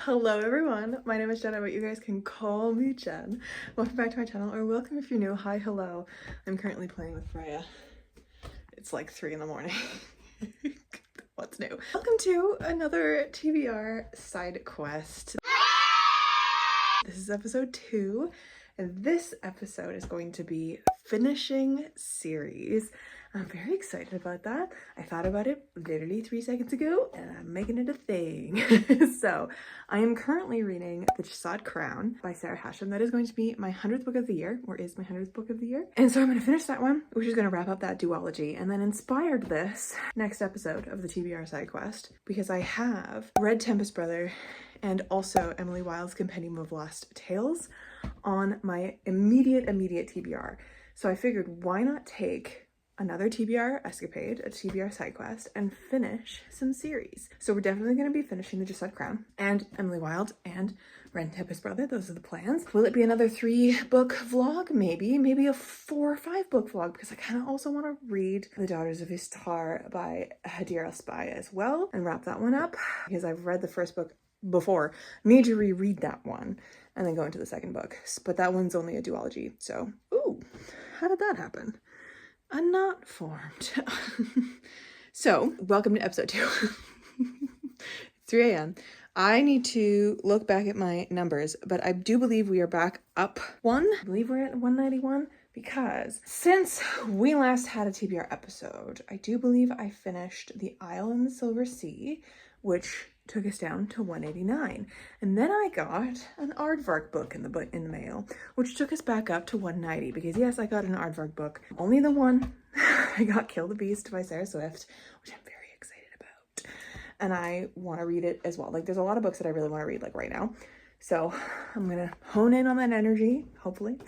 Hello everyone, my name is Jenna, but you guys can call me Jen. Welcome back to my channel, or welcome if you're new. Hi, hello. I'm currently playing with Freya. It's like 3 in the morning. What's new? Welcome to another TBR side quest. This is episode 2, and this episode is going to be finishing series. I'm very excited about that. I thought about it literally 3 seconds ago, and I'm making it a thing. So I am currently reading The Jessad Crown by Sarah Hashem. That is going to be my 100th book of the year, or is my 100th book of the year. And so I'm going to finish that one, which is going to wrap up that duology, and then inspired this next episode of the TBR Sidequest because I have read Tempest Brother and also Emily Wilde's Compendium of Lost Tales on my immediate TBR. So I figured, why not take another TBR escapade, a TBR side quest, and finish some series. So we're definitely going to be finishing The Jessad Crown and Emily Wilde and Red Tempest Brother. Those are the plans. Will it be another 3-book vlog? Maybe a 4 or 5 book vlog, because I kind of also want to read The Daughters of Istar by Hadir El-Spy as well and wrap that one up, because I've read the first book before. Need to reread that one and then go into the second book, but that one's only a duology. So, ooh, how did that happen? A knot formed. So, welcome to episode 2. 3 a.m. I need to look back at my numbers, but I do believe we are back up 1. I believe we're at 191 because since we last had a TBR episode, I do believe I finished The Isle in the Silver Sea, which took us down to 189. And then I got an aardvark book in the mail, which took us back up to 190, because yes, I got an aardvark book. Only the one. I got Kill the Beast by Sarah Swift, which I'm very excited about. And I want to read it as well. Like, there's a lot of books that I really want to read, like right now. So I'm going to hone in on that energy, hopefully,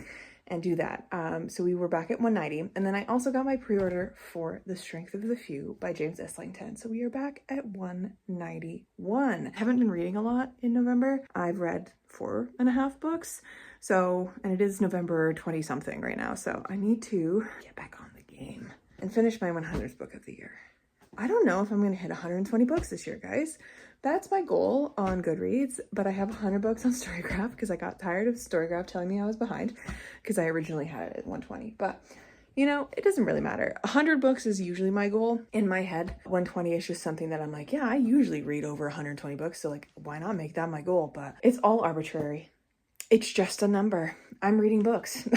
and do that. So we were back at 190. And then I also got my pre-order for The Strength of the Few by James Islington. So we are back at 191. I haven't been reading a lot in November. I've read 4.5 books. So, and it is November 20 something right now. So I need to get back on the game and finish my 100th book of the year. I don't know if I'm going to hit 120 books this year, guys. That's my goal on Goodreads, but I have 100 books on Storygraph because I got tired of Storygraph telling me I was behind, because I originally had it at 120. But, you know, it doesn't really matter. 100 books is usually my goal in my head. 120 is just something that I'm like, yeah, I usually read over 120 books, so like, why not make that my goal? But it's all arbitrary. It's just a number. I'm reading books.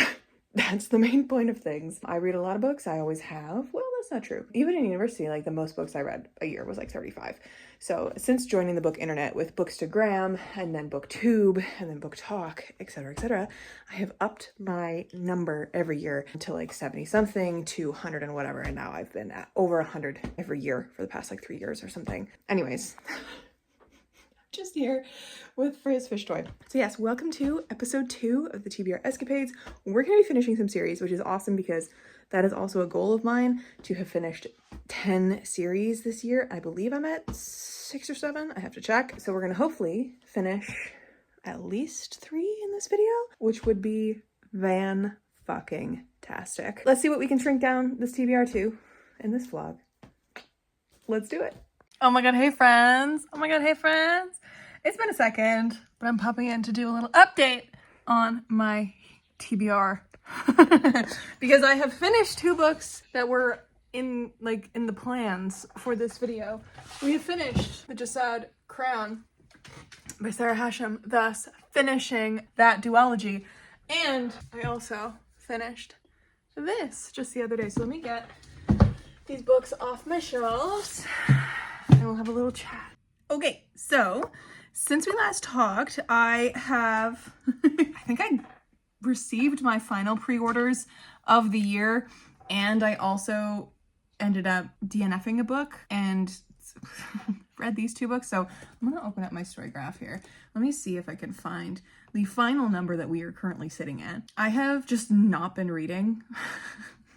That's the main point of things. I read a lot of books. I always have. Well, that's not true. Even in university, like the most books I read a year was like 35. So since joining the book internet with Bookstagram and then BookTube and then BookTalk, etc., I have upped my number every year to like 70 something to 100 and whatever. And now I've been at over 100 every year for the past like 3 years or something. Anyways, just here with Freya's Fish Toy. So yes, welcome to episode 2 of the TBR Escapades. We're going to be finishing some series, which is awesome because that is also a goal of mine, to have finished 10 series this year. I believe I'm at 6 or 7. I have to check. So we're going to hopefully finish at least 3 in this video, which would be fan-fucking-tastic. Let's see what we can shrink down this TBR to in this vlog. Let's do it. Oh my god, hey friends. Oh my god, hey friends. It's been a second, but I'm popping in to do a little update on my TBR. Because I have finished 2 books that were in the plans for this video. We have finished The Jessad Crown by Sarah Hashem, thus finishing that duology. And I also finished this just the other day. So let me get these books off my shelves and we'll have a little chat. Okay, so since we last talked, I have, I think I received my final pre-orders of the year, and I also ended up DNFing a book and read these 2 books. So I'm gonna open up my Storygraph here. Let me see if I can find the final number that we are currently sitting at. I have just not been reading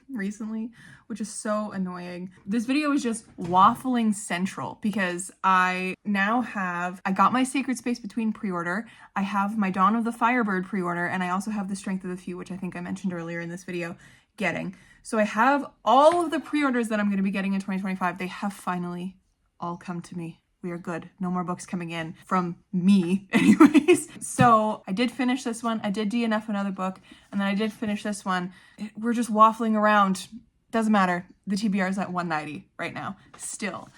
recently, which is so annoying. This video is just waffling central because I got my Sacred Space Between pre-order, I have my Dawn of the Firebird pre-order, and I also have The Strength of the Few, which I think I mentioned earlier in this video, getting. So I have all of the pre-orders that I'm going to be getting in 2025. They have finally all come to me. We are good. No more books coming in from me anyways. So I did finish this one. I did DNF another book, and then I did finish this one. We're just waffling around. Doesn't matter. The TBR is at 190 right now still.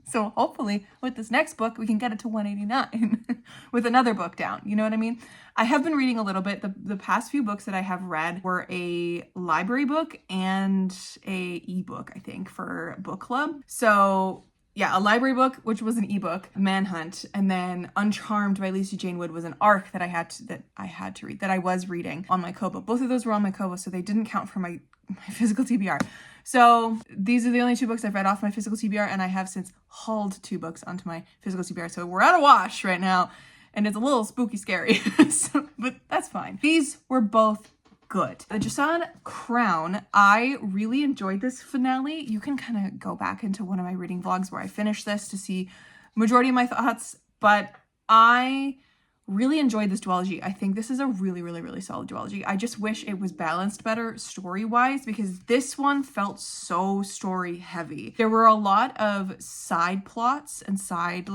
So hopefully with this next book, we can get it to 189 with another book down. You know what I mean? I have been reading a little bit. The past few books that I have read were a library book and a ebook, I think, for book club. So yeah, a library book, which was an ebook, Manhunt, and then Uncharmed by Lucy Jane Wood was an ARC that I had to read, that I was reading on my Kobo. Both of those were on my Kobo, so they didn't count for my physical TBR. So these are the only 2 books I've read off my physical TBR, and I have since hauled 2 books onto my physical TBR. So we're at a wash right now, and it's a little spooky scary, but that's fine. These were both good. The Jason Crown, I really enjoyed this finale. You can kind of go back into one of my reading vlogs where I finished this to see majority of my thoughts, but I really enjoyed this duology. I think this is a really, really, really solid duology. I just wish it was balanced better story-wise, because this one felt so story heavy. There were a lot of side plots and side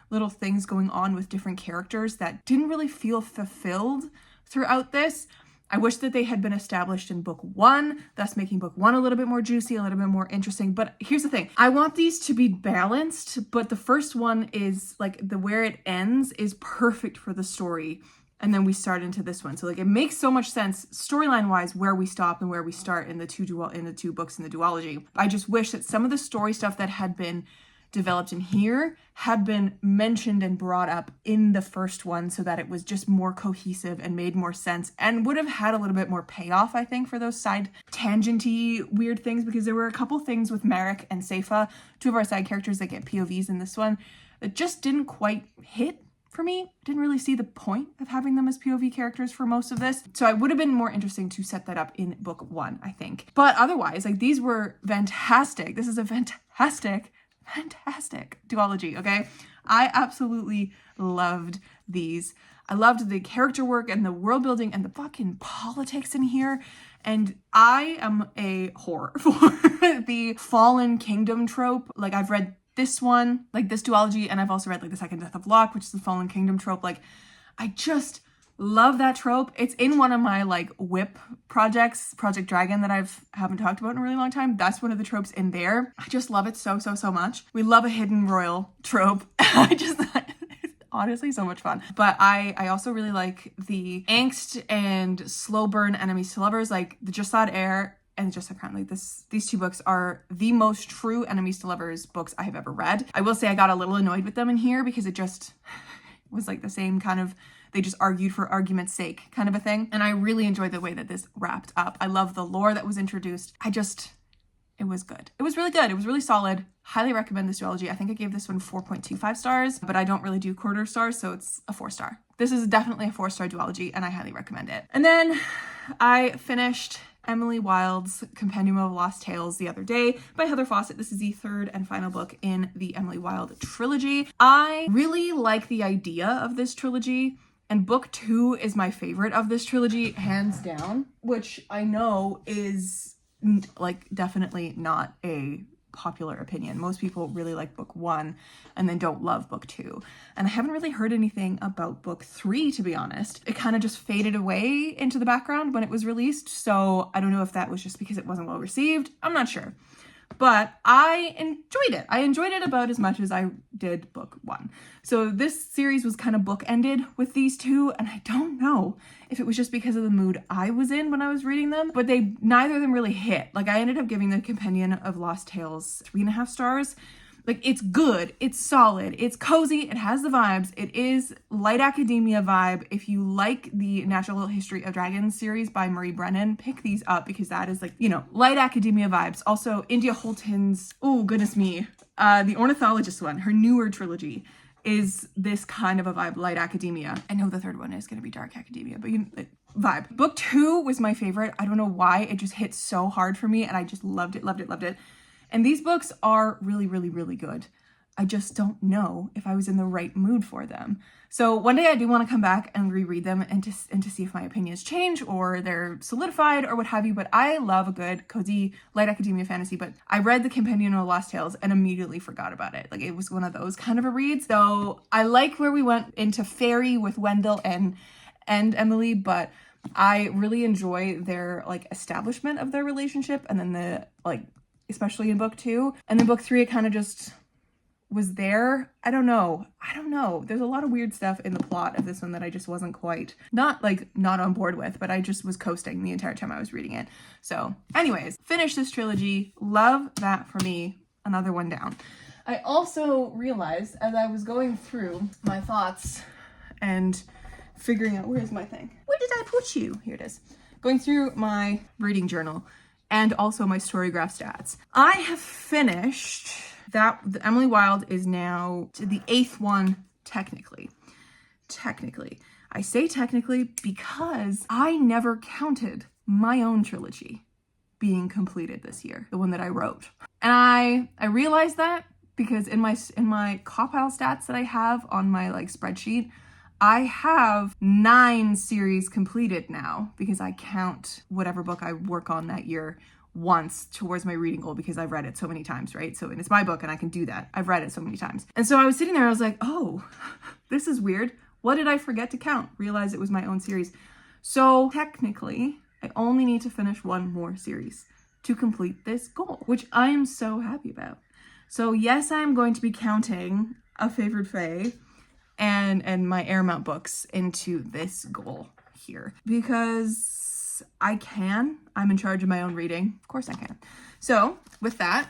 little things going on with different characters that didn't really feel fulfilled throughout this. I wish that they had been established in book 1, thus making book 1 a little bit more juicy, a little bit more interesting. But here's the thing. I want these to be balanced, but the first one is where it ends is perfect for the story. And then we start into this one. So it makes so much sense storyline wise where we stop and where we start in the two books in the duology. I just wish that some of the story stuff that had been developed in here had been mentioned and brought up in the first one, so that it was just more cohesive and made more sense and would have had a little bit more payoff, I think, for those side tangenty weird things, because there were a couple things with Merrick and Seifa, 2 of our side characters that get POVs in this one, that just didn't quite hit for me. Didn't really see the point of having them as POV characters for most of this. So it would have been more interesting to set that up in book 1, I think. But otherwise, these were fantastic. This is a fantastic duology, okay? I absolutely loved these. I loved the character work and the world building and the fucking politics in here. And I am a whore for the Fallen Kingdom trope. I've read this one, this duology, and I've also read the Second Death of Locke, which is the Fallen Kingdom trope. I just love that trope. It's in one of my whip projects, Project Dragon, that haven't talked about in a really long time. That's one of the tropes in there. I just love it so much. We love a hidden royal trope. It's honestly so much fun. But I also really like the angst and slow burn enemies to lovers, the Jasad Heir and Jasad Crown. These 2 books are the most true enemies to lovers books I have ever read. I will say I got a little annoyed with them in here because it just was the same kind of, they just argued for argument's sake kind of a thing. And I really enjoyed the way that this wrapped up. I love the lore that was introduced. It was good. It was really good. It was really solid. Highly recommend this duology. I think I gave this one 4.25 stars, but I don't really do quarter stars, so it's a 4-star. This is definitely a 4-star duology, and I highly recommend it. And then I finished Emily Wilde's Compendium of Lost Tales the other day by Heather Fawcett. This is the 3rd and final book in the Emily Wilde trilogy. I really like the idea of this trilogy. And book 2 is my favorite of this trilogy, hands down, which I know is definitely not a popular opinion. Most people really like book 1 and then don't love book 2. And I haven't really heard anything about book 3, to be honest. It kind of just faded away into the background when it was released. So I don't know if that was just because it wasn't well received. I'm not sure. But I enjoyed it. I enjoyed it about as much as I did book 1. So this series was kind of bookended with these 2, and I don't know if it was just because of the mood I was in when I was reading them, but neither of them really hit. I ended up giving the Compendium of Lost Tales 3.5 stars. It's good, it's solid, it's cozy, it has the vibes, it is light academia vibe. If you like the Natural History of Dragons series by Marie Brennan, pick these up because that is light academia vibes. Also, India Holton's, oh goodness me, the Ornithologist one, her newer trilogy is this kind of a vibe, light academia. I know the 3rd one is going to be dark academia, but vibe. Book 2 was my favorite. I don't know why, it just hit so hard for me and I just loved it. And these books are really, really, really good. I just don't know if I was in the right mood for them. So one day I do want to come back and reread them and to see if my opinions change or they're solidified or what have you. But I love a good cozy light academia fantasy. But I read the Companion of Lost Tales and immediately forgot about it. Like, it was one of those kind of a reads. So I like where we went into fairy with Wendell and Emily, but I really enjoy their like establishment of their relationship, and then the like, especially in book 2, and then book 3 it kind of just was there. I don't know. There's a lot of weird stuff in the plot of this one that I just wasn't quite, not on board with, but I just was coasting the entire time I was reading it. So anyways, finish this trilogy. Love that for me. Another one down. I also realized as I was going through my thoughts and figuring out, where's my thing? Where did I put you? Here it is. Going through my reading journal and also my Storygraph stats. I have finished that. The Emily Wilde is now to the 8th one, technically. I say technically because I never counted my own trilogy being completed this year, the one that I wrote. And I realized that because in my compile stats that I have on my like spreadsheet, I have 9 series completed now because I count whatever book I work on that year once towards my reading goal because I've read it so many times, right? So, and it's my book and I can do that. I've read it so many times. And so I was sitting there, I was like, oh, this is weird. What did I forget to count? Realize it was my own series. So technically, I only need to finish 1 more series to complete this goal, which I am so happy about. So yes, I'm going to be counting A Favored Fae and my Airmount books into this goal here because I'm in charge of my own reading. Of course I can. So with that,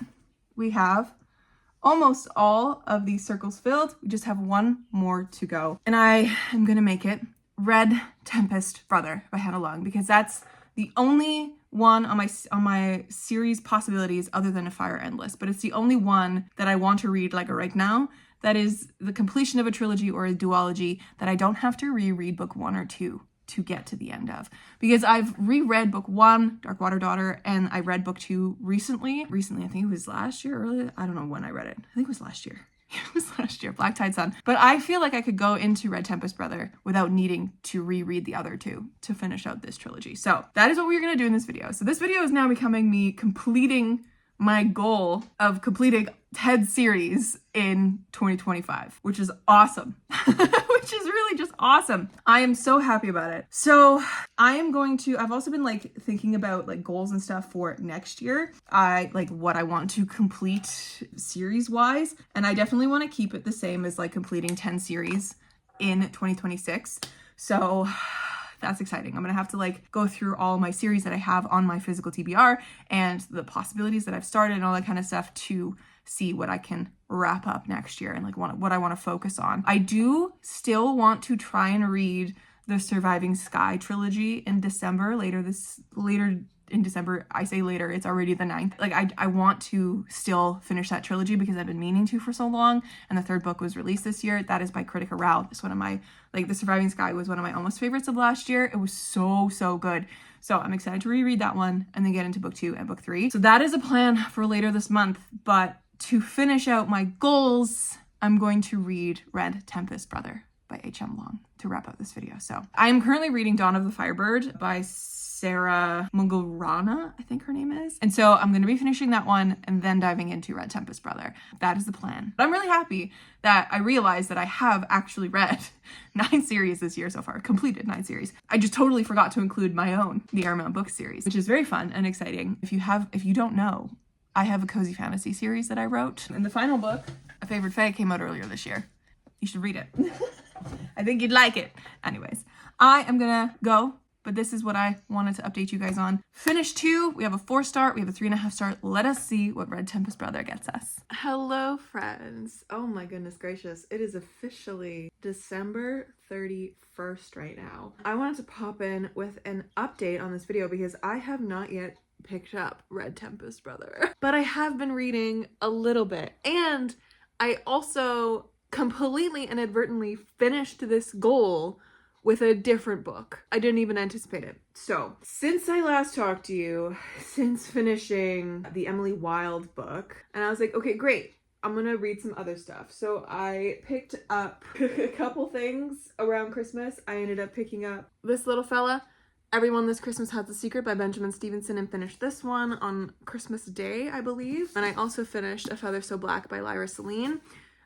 we have almost all of these circles filled. We just have 1 more to go. And I am going to make it Red Tempest Brother by Hannah Long because that's the only one on my series possibilities other than A Fire Endless. But it's the only one that I want to read like right now. That is the completion of a trilogy or a duology that I don't have to reread book 1 or 2 to get to the end of. Because I've reread book 1, Darkwater Daughter, and I read book 2 recently. I think it was last year, early. I don't know when I read it. I think it was last year. It was last year, Black Tide Sun. But I feel like I could go into Red Tempest Brother without needing to reread the other 2 to finish out this trilogy. So that is what we're gonna do in this video. So this video is now becoming me completing my goal of completing Ted's series in 2025, which is awesome. Which is really just awesome. I am so happy about it. So I've also been like thinking about like goals and stuff for next year. What I want to complete series wise. And I definitely want to keep it the same as like completing 10 series in 2026. So that's exciting. I'm gonna have to like go through all my series that I have on my physical TBR and the possibilities that I've started and all that kind of stuff to see what I can wrap up next year and like what I want to focus on. I do still want to try and read the Surviving Sky trilogy in December, later in December. I say later, it's already the 9th. Like I want to still finish that trilogy because I've been meaning to for so long, and the 3rd book was released this year. That is by Critic Rao. It's one of my, like, the Surviving Sky was one of my almost favorites of last year. It was so good. So I'm excited to reread that one and then get into book 2 and book 3. So that is a plan for later this month, but to finish out my goals, I'm going to read Red Tempest Brother by H.M. Long to wrap up this video. So I am currently reading Dawn of the Firebird by Sarah Mungalrana, I think her name is. And so I'm going to be finishing that one and then diving into Red Tempest Brother. That is the plan. But I'm really happy that I realized that I have actually read 9 series this year so far, completed 9 series. I just totally forgot to include my own, the Airmount book series, which is very fun and exciting. If you don't know, I have a cozy fantasy series that I wrote. And the final book, A Favored Fae, came out earlier this year. You should read it. I think you'd like it. Anyways, I am gonna go, but this is what I wanted to update you guys on. Finish 2, we have a 4-star, we have a 3.5-star. Let us see what Red Tempest Brother gets us. Hello, friends. Oh my goodness gracious. It is officially December 31st right now. I wanted to pop in with an update on this video because I have not yet picked up Red Tempest Brother, but I have been reading a little bit, and I also completely inadvertently finished this goal with a different book. I didn't even anticipate it. So since I last talked to you, since finishing the Emily Wilde book, and I was like, okay, great, I'm gonna read some other stuff. So I picked up a couple things around Christmas. I ended up picking up this little fella, Everyone This Christmas Has a Secret by Benjamin Stevenson, and finished this one on Christmas Day, I believe. And I also finished A Feather So Black by Lyra Celine.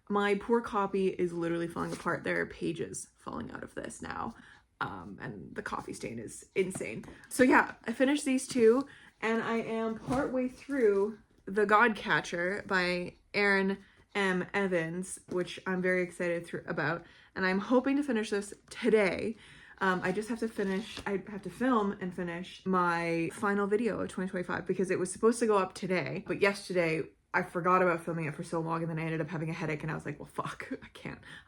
My poor copy is literally falling apart. There are pages falling out of this now. And the coffee stain is insane. So yeah, I finished these two, and I am partway through The Godcatcher by Aaron M. Evans, which I'm very excited about. And I'm hoping to finish this today. I just have to film and finish my final video of 2025 because it was supposed to go up today, but yesterday I forgot about filming it for so long, and then I ended up having a headache, and I was like, well, fuck,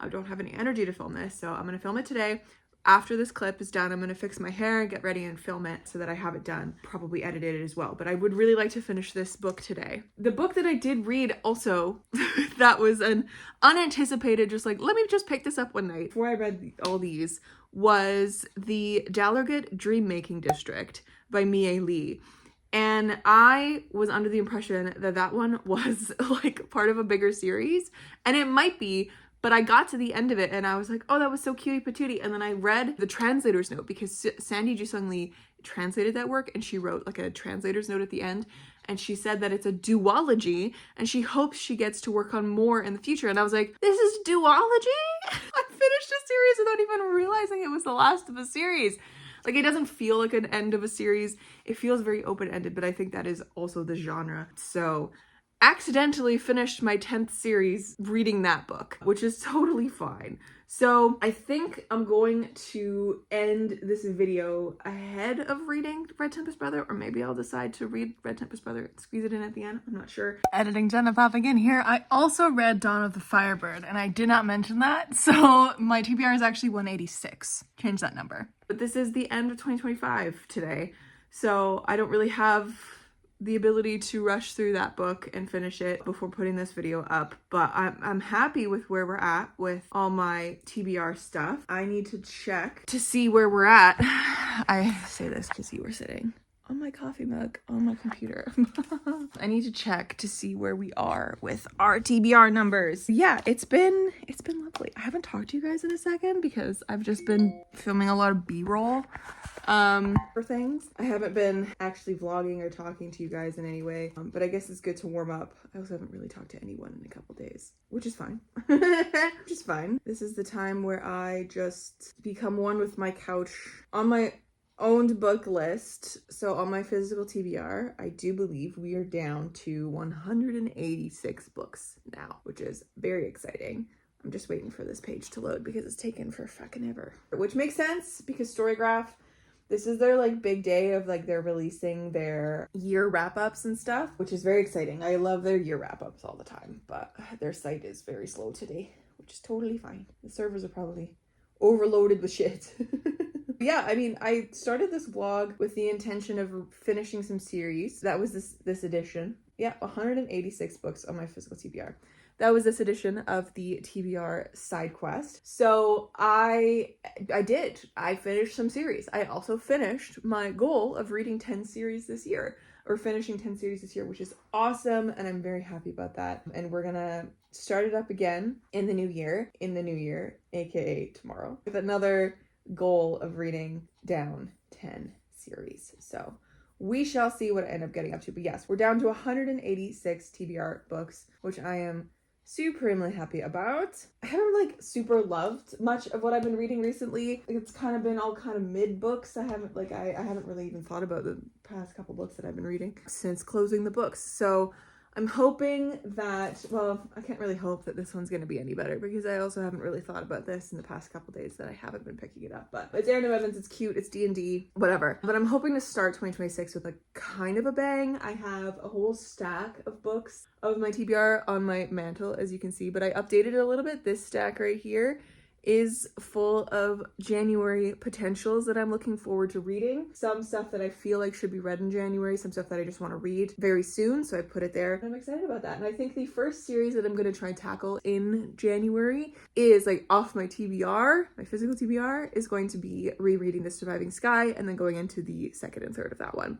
I don't have any energy to film this, so I'm gonna film it today. After this clip is done, I'm gonna fix my hair and get ready and film it so that I have it done, probably edited it as well, but I would really like to finish this book today. The book that I did read also, that was an unanticipated, just like, let me just pick this up one night. Before I read all these, was the Dallergut Dream Making District by Mie Lee. And I was under the impression that that one was like part of a bigger series, and it might be, but I got to the end of it and I was like, oh, that was so cutie patootie. And then I read the translator's note because Sandy Jusung Lee translated that work, and she wrote like a translator's note at the end. And she said that it's a duology and she hopes she gets to work on more in the future. And I was like, this is duology? I finished a series without even realizing it was the last of a series. Like, it doesn't feel like an end of a series. It feels very open-ended, but I think that is also the genre. So accidentally finished my 10th series reading that book, which is totally fine. So I think I'm going to end this video ahead of reading Red Tempest Brother, or maybe I'll decide to read Red Tempest Brother and squeeze it in at the end. I'm not sure. Editing Jenna popping in here. I also read Dawn of the Firebird, and I did not mention that, so my TBR is actually 186. Change that number. But this is the end of 2025 today, so I don't really have the ability to rush through that book and finish it before putting this video up, but I'm happy with where we're at with all my TBR stuff. I need to check to see where we're at. I say this because you were sitting on my coffee mug on my computer. I need to check to see where we are with our TBR numbers. Yeah, it's been lovely. I haven't talked to you guys in a second because I've just been filming a lot of B-roll for things. I haven't been actually vlogging or talking to you guys in any way, but I guess it's good to warm up. I also haven't really talked to anyone in a couple days, which is fine. Which is fine. This is the time where I just become one with my couch on my owned book list. So on my physical TBR, I do believe we are down to 186 books now, which is very exciting. I'm just waiting for this page to load because it's taken for fucking ever. Which makes sense because Storygraph, this is their like big day of like they're releasing their year wrap-ups and stuff, which is very exciting. I love their year wrap-ups all the time, but their site is very slow today, which is totally fine. The servers are probably overloaded with shit. Yeah, I mean, I started this vlog with the intention of finishing some series. That was this edition. Yeah, 186 books on my physical TBR. That was this edition of the TBR Sidequest. So I did. I finished some series. I also finished my goal of reading 10 series this year, or finishing 10 series this year, which is awesome, and I'm very happy about that. And we're gonna start it up again in the new year, aka tomorrow, with another goal of reading down 10 series. So we shall see what I end up getting up to. But yes, we're down to 186 TBR books, which I am supremely happy about. I haven't like super loved much of what I've been reading recently. It's kind of been all kind of mid books. I haven't really even thought about the past couple books that I've been reading since closing the books. So I'm hoping that, well, I can't really hope that this one's going to be any better because I also haven't really thought about this in the past couple days that I haven't been picking it up. But it's Aaron Evans, it's cute, it's D&D, whatever. But I'm hoping to start 2026 with a kind of a bang. I have a whole stack of books of my TBR on my mantle, as you can see, but I updated it a little bit. This stack right here is full of January potentials that I'm looking forward to reading. Some stuff that I feel like should be read in January, some stuff that I just want to read very soon, so I put it there. I'm excited about that. And I think the first series that I'm going to try and tackle in January is like off my TBR, my physical TBR, is going to be rereading The Surviving Sky and then going into the second and third of that one.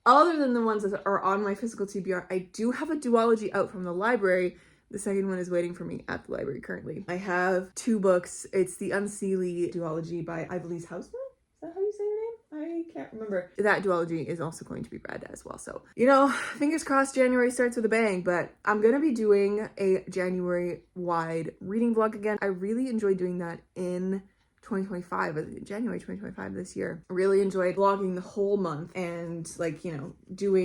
Other than the ones that are on my physical TBR, I do have a duology out from the library The second one is waiting for me at the library currently. I have 2 books. It's the Unseelie duology by Ivelisse Hausman. Is that how you say her name? I can't remember. That duology is also going to be read as well. So, you know, fingers crossed January starts with a bang, but I'm gonna be doing a January-wide reading vlog again. I really enjoyed doing that in 2025, January 2025 this year. I really enjoyed vlogging the whole month and like, you know,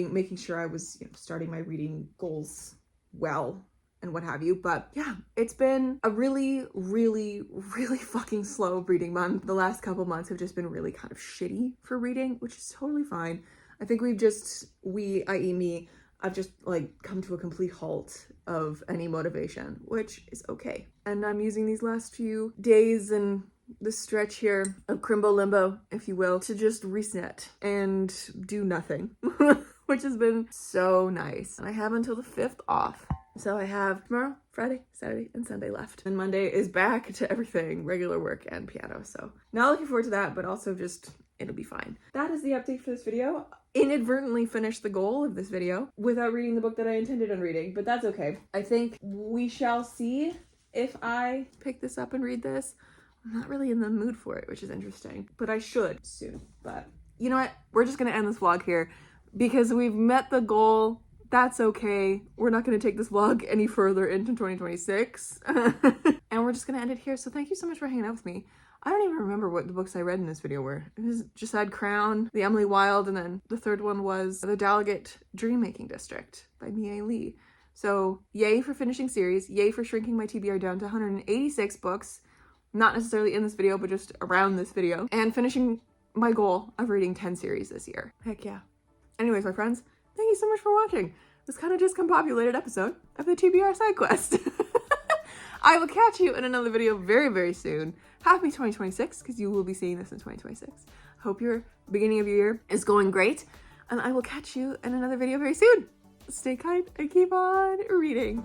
making sure I was, you know, starting my reading goals well and what have you. But yeah, it's been a really, really, really fucking slow reading month. The last couple months have just been really kind of shitty for reading, which is totally fine. I think i.e. me, I've just like come to a complete halt of any motivation, which is okay. And I'm using these last few days and this stretch here of crimbo limbo, if you will, to just reset and do nothing, which has been so nice. And I have until the 5th off. So I have tomorrow, Friday, Saturday, and Sunday left. And Monday is back to everything, regular work and piano. So not looking forward to that, but also just, it'll be fine. That is the update for this video. Inadvertently finished the goal of this video without reading the book that I intended on reading, but that's okay. I think we shall see if I pick this up and read this. I'm not really in the mood for it, which is interesting, but I should soon. But you know what? We're just gonna end this vlog here because we've met the goal. That's okay. We're not gonna take this vlog any further into 2026. And we're just gonna end it here. So thank you so much for hanging out with me. I don't even remember what the books I read in this video were. It was just had Crown, The Emily Wilde, and then the third one was The Delegate Dream-Making District by Mia Lee. So yay for finishing series. Yay for shrinking my TBR down to 186 books. Not necessarily in this video, but just around this video. And finishing my goal of reading 10 series this year. Heck yeah. Anyways, my friends, thank you so much for watching this kind of discombobulated episode of the TBR Sidequest. I will catch you in another video very, very soon. Happy 2026, because you will be seeing this in 2026. Hope your beginning of your year is going great. And I will catch you in another video very soon. Stay kind and keep on reading.